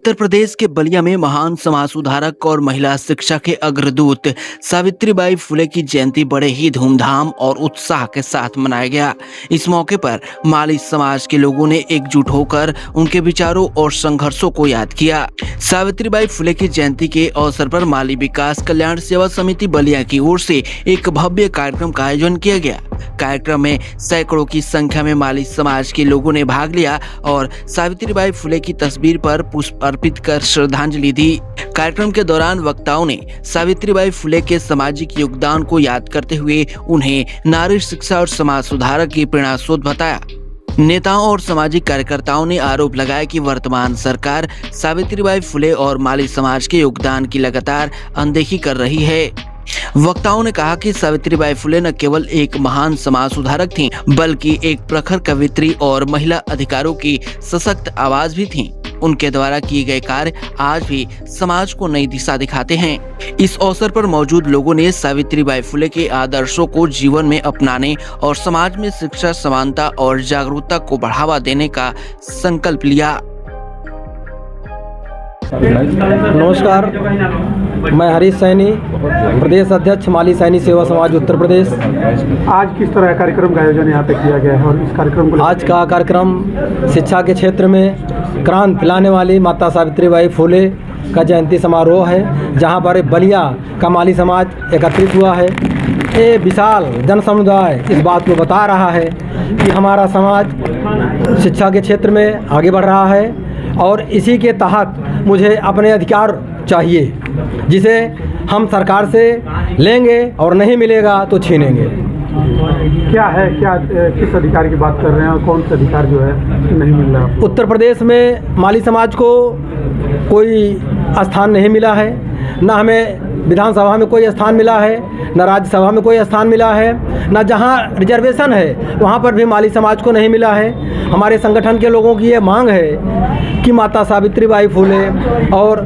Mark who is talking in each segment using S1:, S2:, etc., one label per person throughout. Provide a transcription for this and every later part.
S1: उत्तर प्रदेश के बलिया में महान समाज सुधारक और महिला शिक्षा के अग्रदूत सावित्रीबाई फुले की जयंती बड़े ही धूमधाम और उत्साह के साथ मनाया गया। इस मौके पर माली समाज के लोगों ने एकजुट होकर उनके विचारों और संघर्षों को याद किया। सावित्रीबाई फुले की जयंती के अवसर पर माली विकास कल्याण सेवा समिति बलिया की ओर से एक भव्य कार्यक्रम का आयोजन किया गया। कार्यक्रम में सैकड़ों की संख्या में माली समाज के लोगों ने भाग लिया और सावित्रीबाई फुले की तस्वीर पर पुष्प अर्पित कर श्रद्धांजलि दी। कार्यक्रम के दौरान वक्ताओं ने सावित्रीबाई फुले के सामाजिक योगदान को याद करते हुए उन्हें नारी शिक्षा और समाज सुधारक की प्रेरणास्रोत बताया। नेताओं और सामाजिक कार्यकर्ताओं ने आरोप लगाया कि वर्तमान सरकार सावित्रीबाई फुले और माली समाज के योगदान की लगातार अनदेखी कर रही है। वक्ताओं ने कहा कि सावित्रीबाई फुले न केवल एक महान समाज सुधारक थीं, बल्कि एक प्रखर कवियत्री और महिला अधिकारों की सशक्त आवाज भी थीं। उनके द्वारा किए गए कार्य आज भी समाज को नई दिशा दिखाते हैं। इस अवसर पर मौजूद लोगों ने सावित्रीबाई फुले के आदर्शों को जीवन में अपनाने और समाज में शिक्षा, समानता और जागरूकता को बढ़ावा देने का संकल्प लिया।
S2: नमस्कार, मैं हरीश सैनी, प्रदेश अध्यक्ष माली सैनी सेवा समाज उत्तर प्रदेश।
S3: आज किस तरह का कार्यक्रम का आयोजन यहाँ पे किया गया है और इस कार्यक्रम को
S2: आज का कार्यक्रम शिक्षा के क्षेत्र में क्रांति लाने वाली माता सावित्रीबाई फुले का जयंती समारोह है, जहाँ पर बलिया का माली समाज एकत्रित हुआ है। ये विशाल जन समुदाय इस बात को बता रहा है कि हमारा समाज शिक्षा के क्षेत्र में आगे बढ़ रहा है और इसी के तहत मुझे अपने अधिकार चाहिए, जिसे हम सरकार से लेंगे और नहीं मिलेगा तो छीनेंगे।
S3: क्या है, किस अधिकार की बात कर रहे हैं और कौन सा अधिकार जो है नहीं मिल रहा?
S2: उत्तर प्रदेश में माली समाज को कोई स्थान नहीं मिला है, न हमें विधानसभा में कोई स्थान मिला है, न राज्यसभा में कोई स्थान मिला है, न जहां रिजर्वेशन है वहां पर भी माली समाज को नहीं मिला है। हमारे संगठन के लोगों की ये मांग है कि माता सावित्रीबाई फुले और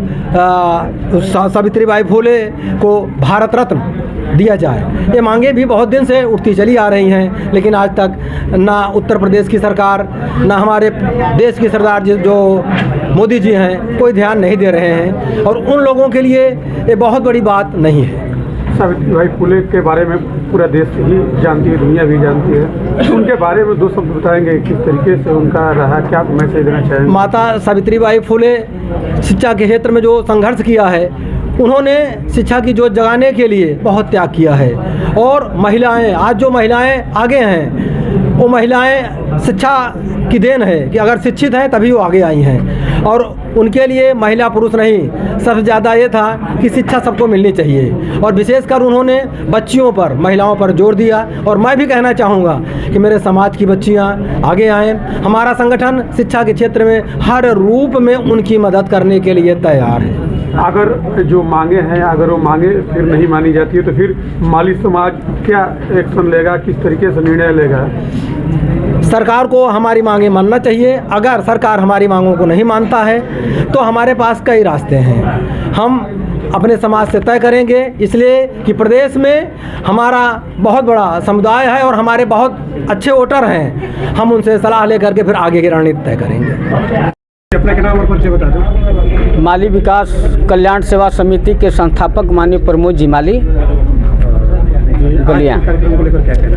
S2: सावित्रीबाई फुले को भारत रत्न दिया जाए। ये मांगे भी बहुत दिन से उठती चली आ रही हैं, लेकिन आज तक ना उत्तर प्रदेश की सरकार, ना हमारे देश की सरदार जो मोदी जी हैं, कोई ध्यान नहीं दे रहे हैं और उन लोगों के लिए ये बहुत बड़ी बात नहीं है।
S3: सावित्रीबाई फुले के बारे में पूरा देश ही जानती है, दुनिया भी जानती है। उनके बारे में दो शब्द बताएंगे, किस तरीके से उनका रहा, क्या मैसेज देना चाहेंगे? माता
S2: सावित्रीबाई फुले शिक्षा के क्षेत्र में जो संघर्ष किया है, उन्होंने शिक्षा की जोत जगाने के लिए बहुत त्याग किया है और महिलाएं, आज जो महिलाएं आगे हैं वो महिलाएं शिक्षा की देन है कि अगर शिक्षित हैं तभी वो आगे आई हैं और उनके लिए महिला पुरुष नहीं, सबसे ज़्यादा ये था कि शिक्षा सबको मिलनी चाहिए और विशेषकर उन्होंने बच्चियों पर, महिलाओं पर जोर दिया। और मैं भी कहना चाहूँगा कि मेरे समाज की बच्चियाँ आगे आएँ। हमारा संगठन शिक्षा के क्षेत्र में हर रूप में उनकी मदद करने के लिए तैयार है।
S3: अगर जो मांगे हैं, अगर वो मांगे फिर नहीं मानी जाती है तो फिर माली समाज क्या एक्शन लेगा, किस तरीके से निर्णय लेगा?
S2: सरकार को हमारी मांगे मानना चाहिए। अगर सरकार हमारी मांगों को नहीं मानता है तो हमारे पास कई रास्ते हैं, हम अपने समाज से तय करेंगे, इसलिए कि प्रदेश में हमारा बहुत बड़ा समुदाय है और हमारे बहुत अच्छे वोटर हैं। हम उनसे सलाह लेकर के फिर आगे की रणनीति तय करेंगे।
S3: अपना नाम और परिचय बता दो।
S4: माली विकास कल्याण सेवा समिति के संस्थापक माननीय प्रमोद जी माली, बलिया।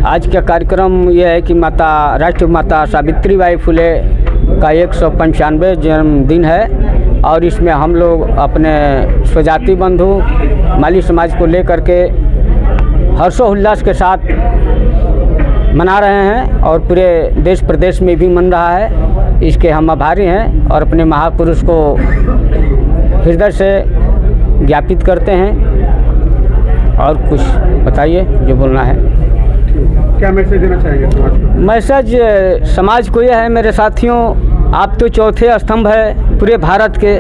S4: आज का कार्यक्रम यह है कि राष्ट्र माता सावित्रीबाई फुले का 195 जन्मदिन है और इसमें हम लोग अपने स्वजाति बंधु माली समाज को लेकर के हर्षोल्लास के साथ मना रहे हैं और पूरे देश प्रदेश में भी मन रहा है। इसके हम आभारी हैं और अपने महापुरुष को हृदय से ज्ञापित करते हैं। और कुछ बताइए जो बोलना है।
S3: क्या मैसेज देना चाहेंगे समाज को?
S4: मैसेज समाज को यह है, मेरे साथियों, आप तो चौथे स्तंभ है पूरे भारत के।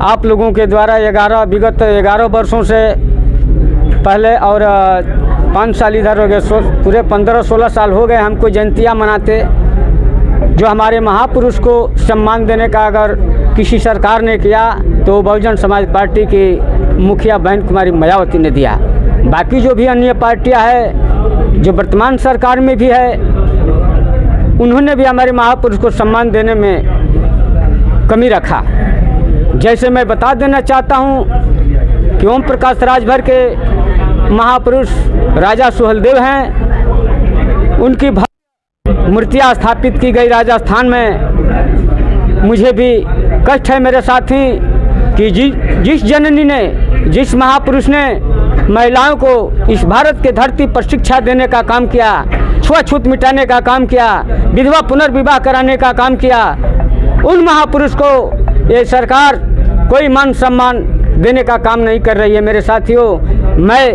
S4: आप लोगों के द्वारा विगत 11 वर्षों से पहले और 5 साल इधर हो गए, पूरे 15-16 साल हो गए हमको जयंतियाँ मनाते। जो हमारे महापुरुष को सम्मान देने का अगर किसी सरकार ने किया तो बहुजन समाज पार्टी की मुखिया बहन कुमारी मायावती ने दिया। बाकी जो भी अन्य पार्टियां हैं जो वर्तमान सरकार में भी है, उन्होंने भी हमारे महापुरुष को सम्मान देने में कमी रखा। जैसे मैं बता देना चाहता हूँ कि ओम प्रकाश राजभर के महापुरुष राजा सुहेलदेव हैं, उनकी मूर्तियाँ स्थापित की गई राजस्थान में। मुझे भी कष्ट है मेरे साथी कि जिस जननी ने, जिस महापुरुष ने महिलाओं को इस भारत के धरती पर शिक्षा देने का काम किया, छुआछूत मिटाने का काम किया, विधवा पुनर्विवाह कराने का काम किया, उन महापुरुष को ये सरकार कोई मान सम्मान देने का काम नहीं कर रही है। मेरे साथियों, मैं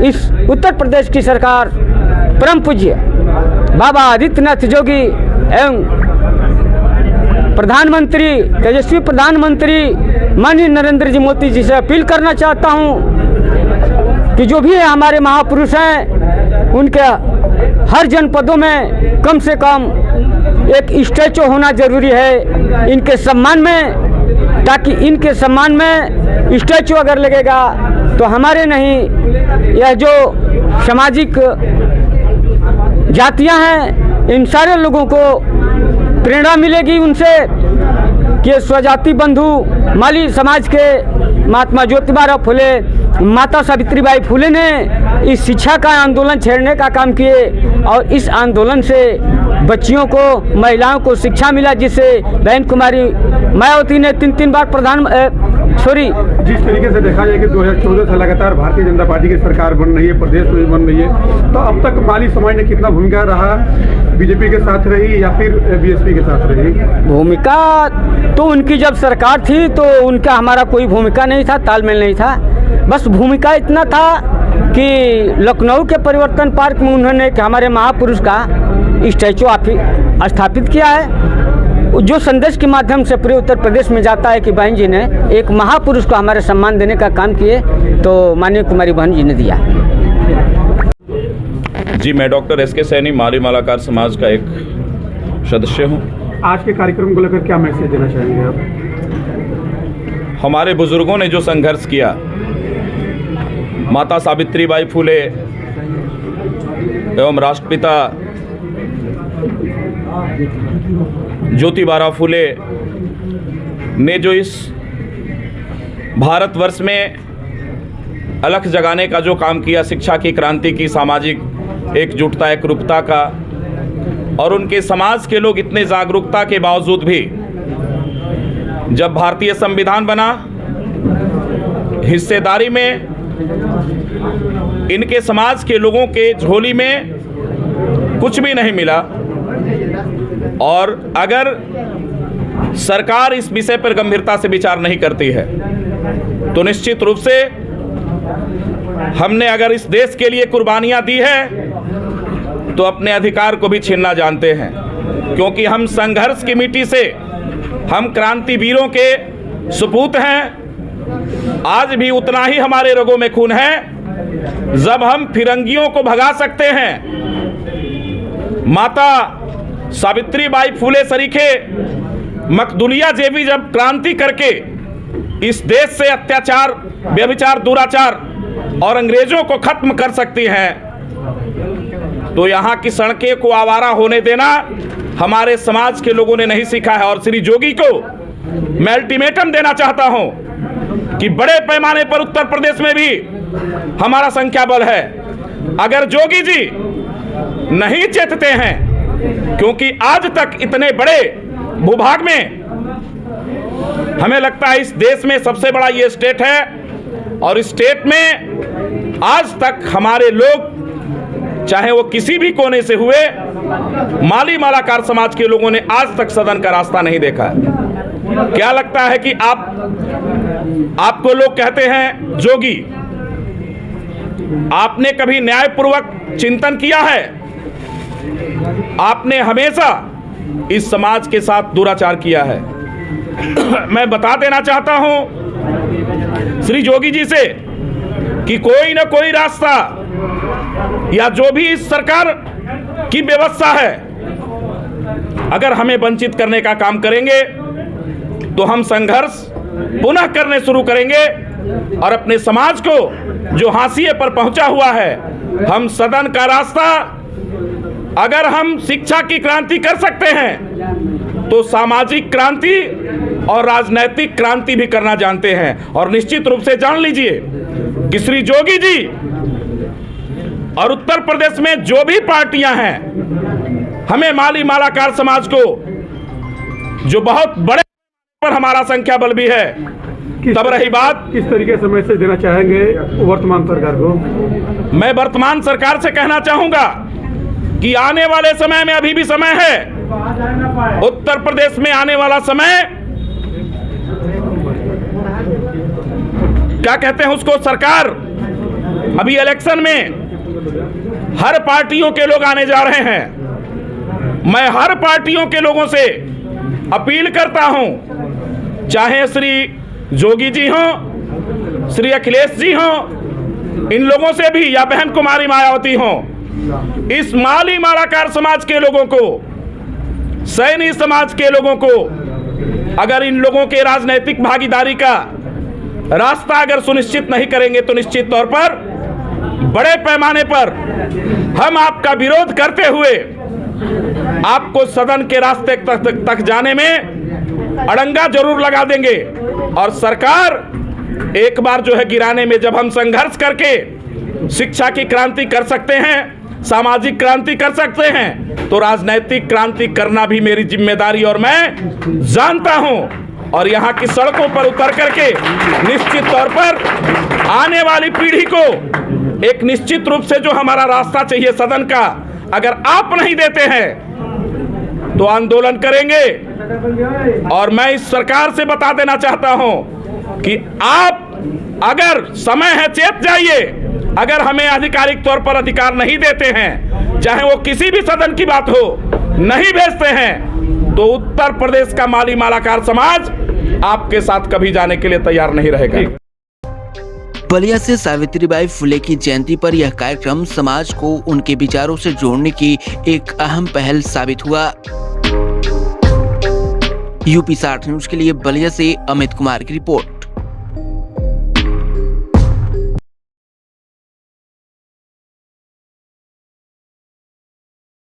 S4: इस उत्तर प्रदेश की सरकार परम पूज्य बाबा आदित्यनाथ योगी एवं प्रधानमंत्री, तेजस्वी प्रधानमंत्री माननीय नरेंद्र जी मोदी जी से अपील करना चाहता हूं कि जो भी है हमारे महापुरुष हैं, उनके हर जनपदों में कम से कम एक स्टैचू होना जरूरी है इनके सम्मान में, ताकि इनके सम्मान में स्टैचू अगर लगेगा तो हमारे नहीं, यह जो सामाजिक जातियां हैं, इन सारे लोगों को प्रेरणा मिलेगी उनसे कि स्वजाति बंधु माली समाज के महात्मा ज्योतिबा फुले, माता सावित्रीबाई फुले ने इस शिक्षा का आंदोलन छेड़ने का काम किए और इस आंदोलन से बच्चियों को, महिलाओं को शिक्षा मिला, जिससे बहन कुमारी मायावती ने 3 बार
S3: जिस तरीके से देखा जाए कि 2014 से लगातार भारतीय जनता पार्टी की सरकार बन रही है, प्रदेश में बन रही है, तो अब तक माली समाज ने कितना भूमिका रहा, बीजेपी के साथ रही या फिर बीएसपी के साथ रही?
S4: भूमिका तो उनकी जब सरकार थी तो उनका हमारा कोई भूमिका नहीं था, तालमेल नहीं था। बस भूमिका इतना था कि लखनऊ के परिवर्तन पार्क में उन्होंने हमारे महापुरुष का स्टैचू स्थापित किया है, जो संदेश के माध्यम से पूरे उत्तर प्रदेश में जाता है कि बहन जी ने एक महापुरुष को हमारे सम्मान देने का काम किए, तो माननीय कुमारी बहन जी ने दिया।
S5: जी, मैं डॉक्टर एस के सैनी, माली मालाकार समाज का एक सदस्य हूँ।
S3: आज के कार्यक्रम को लेकर क्या मैसेज देना चाहेंगे आप?
S5: हमारे बुजुर्गों ने जो संघर्ष किया, माता सावित्रीबाई फुले एवं राष्ट्रपिता ज्योतिबा फुले ने जो इस भारतवर्ष में अलख जगाने का जो काम किया, शिक्षा की क्रांति की, सामाजिक एकजुटता, एकरूपता का, और उनके समाज के लोग इतने जागरूकता के बावजूद भी जब भारतीय संविधान बना, हिस्सेदारी में इनके समाज के लोगों के झोली में कुछ भी नहीं मिला। और अगर सरकार इस विषय पर गंभीरता से विचार नहीं करती है तो निश्चित रूप से हमने अगर इस देश के लिए कुर्बानियां दी है तो अपने अधिकार को भी छीनना जानते हैं, क्योंकि हम संघर्ष की मिट्टी से, हम क्रांतिवीरों के सपूत हैं। आज भी उतना ही हमारे रगों में खून है। जब हम फिरंगियों को भगा सकते हैं, माता सावित्रीबाई फुले सरीखे मकदूलिया जेबी जब क्रांति करके इस देश से अत्याचार, व्यभिचार, दुराचार और अंग्रेजों को खत्म कर सकती हैं, तो यहाँ की सड़कें को आवारा होने देना हमारे समाज के लोगों ने नहीं सीखा है। और श्री जोगी को मैं अल्टीमेटम देना चाहता हूं कि बड़े पैमाने पर उत्तर प्रदेश में भी हमारा संख्या बल है। अगर जोगी जी नहीं चेतते हैं, क्योंकि आज तक इतने बड़े भूभाग में, हमें लगता है इस देश में सबसे बड़ा ये स्टेट है, और इस स्टेट में आज तक हमारे लोग, चाहे वो किसी भी कोने से हुए, माली मालाकार समाज के लोगों ने आज तक सदन का रास्ता नहीं देखा है। क्या लगता है कि आपको लोग कहते हैं जोगी, आपने कभी न्यायपूर्वक चिंतन किया है? आपने हमेशा इस समाज के साथ दुराचार किया है। मैं बता देना चाहता हूं श्री जोगी जी से कि कोई ना कोई रास्ता, या जो भी इस सरकार की व्यवस्था है, अगर हमें वंचित करने का काम करेंगे तो हम संघर्ष पुनः करने शुरू करेंगे, और अपने समाज को जो हाशिए पर पहुंचा हुआ है, हम सदन का रास्ता, अगर हम शिक्षा की क्रांति कर सकते हैं तो सामाजिक क्रांति और राजनैतिक क्रांति भी करना जानते हैं। और निश्चित रूप से जान लीजिए कि श्री जोगी जी और उत्तर प्रदेश में जो भी पार्टियां हैं, हमें माली मालाकार समाज को, जो बहुत बड़े पर हमारा संख्या बल भी है, तब रही बात
S3: किस तरीके से मैसेज देना चाहेंगे वर्तमान सरकार को?
S5: मैं वर्तमान सरकार से कहना चाहूंगा कि आने वाले समय में, अभी भी समय है, उत्तर प्रदेश में आने वाला समय, क्या कहते हैं उसको, सरकार, अभी इलेक्शन में हर पार्टियों के लोग आने जा रहे हैं। मैं हर पार्टियों के लोगों से अपील करता हूं, चाहे श्री जोगी जी हों, श्री अखिलेश जी हों, इन लोगों से भी, या बहन कुमारी मायावती हों, इस माली मालाकार समाज के लोगों को, सैनी समाज के लोगों को, अगर इन लोगों के राजनीतिक भागीदारी का रास्ता अगर सुनिश्चित नहीं करेंगे तो निश्चित तौर पर बड़े पैमाने पर हम आपका विरोध करते हुए आपको सदन के रास्ते तक जाने में अड़ंगा जरूर लगा देंगे। और सरकार एक बार जो है गिराने में, जब हम संघर्ष करके शिक्षा की क्रांति कर सकते हैं, सामाजिक क्रांति कर सकते हैं, तो राजनैतिक क्रांति करना भी मेरी जिम्मेदारी और मैं जानता हूं। और यहाँ की सड़कों पर उतर करके निश्चित तौर पर आने वाली पीढ़ी को एक निश्चित रूप से जो हमारा रास्ता चाहिए सदन का, अगर आप नहीं देते हैं तो आंदोलन करेंगे। और मैं इस सरकार से बता देना चाहता हूं कि आप, अगर समय है, चेत जाइए। अगर हमें आधिकारिक तौर पर अधिकार नहीं देते हैं, चाहे वो किसी भी सदन की बात हो, नहीं भेजते हैं, तो उत्तर प्रदेश का माली मालाकार समाज आपके साथ कभी जाने के लिए तैयार नहीं रहेगा।
S1: बलिया से सावित्रीबाई फुले की जयंती पर यह कार्यक्रम समाज को उनके विचारों से जोड़ने की एक अहम पहल साबित हुआ। यूपी 60 न्यूज के लिए बलिया से अमित कुमार की रिपोर्ट।